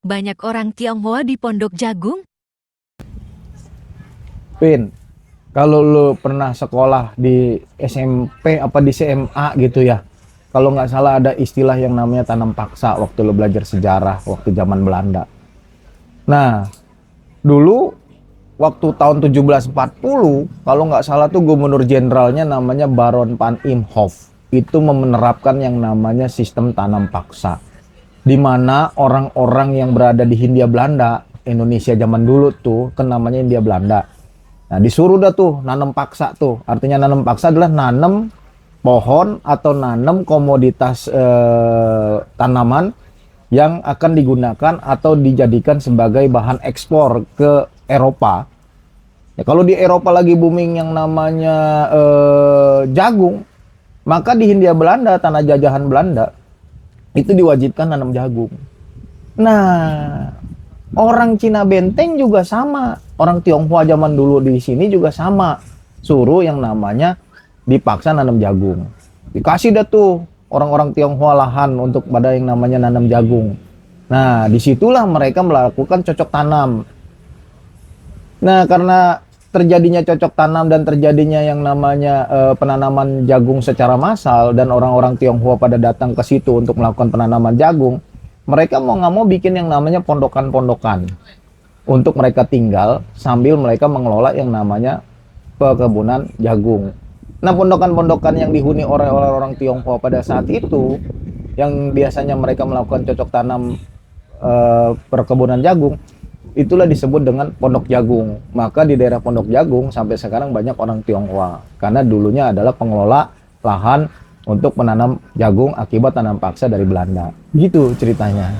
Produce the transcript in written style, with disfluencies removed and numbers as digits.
Banyak orang Tionghoa di Pondok Jagung? Pin, kalau lu pernah sekolah di SMP apa di SMA gitu ya, kalau nggak salah ada istilah yang namanya tanam paksa waktu lu belajar sejarah waktu zaman Belanda. Nah, dulu waktu tahun 1740, kalau nggak salah tuh gubernur jenderalnya namanya Baron van Imhoff. Itu menerapkan yang namanya sistem tanam paksa. Di mana orang-orang yang berada di Hindia Belanda, Indonesia zaman dulu tuh, kan namanya Hindia Belanda. Nah, disuruh dah tuh nanam paksa tuh. Artinya nanam paksa adalah nanam pohon atau nanam komoditas tanaman yang akan digunakan atau dijadikan sebagai bahan ekspor ke Eropa. Ya, kalau di Eropa lagi booming yang namanya jagung, maka di Hindia Belanda, tanah jajahan Belanda, itu diwajibkan nanam jagung. Nah, orang Cina Benteng juga sama. Orang Tionghoa zaman dulu di sini juga sama. Suruh yang namanya dipaksa nanam jagung. Dikasih dah tuh orang-orang Tionghoa lahan untuk pada yang namanya nanam jagung. Nah, disitulah mereka melakukan cocok tanam. Nah, karena terjadinya cocok tanam dan terjadinya yang namanya penanaman jagung secara massal dan orang-orang Tionghoa pada datang ke situ untuk melakukan penanaman jagung, mereka mau nggak mau bikin yang namanya pondokan-pondokan untuk mereka tinggal sambil mereka mengelola yang namanya perkebunan jagung. Nah, pondokan-pondokan yang dihuni oleh orang-orang Tionghoa pada saat itu, yang biasanya mereka melakukan cocok tanam perkebunan jagung, itulah disebut dengan Pondok Jagung. Maka di daerah Pondok Jagung sampai sekarang banyak orang Tionghoa karena dulunya adalah pengelola lahan untuk menanam jagung akibat tanam paksa dari Belanda. Gitu ceritanya.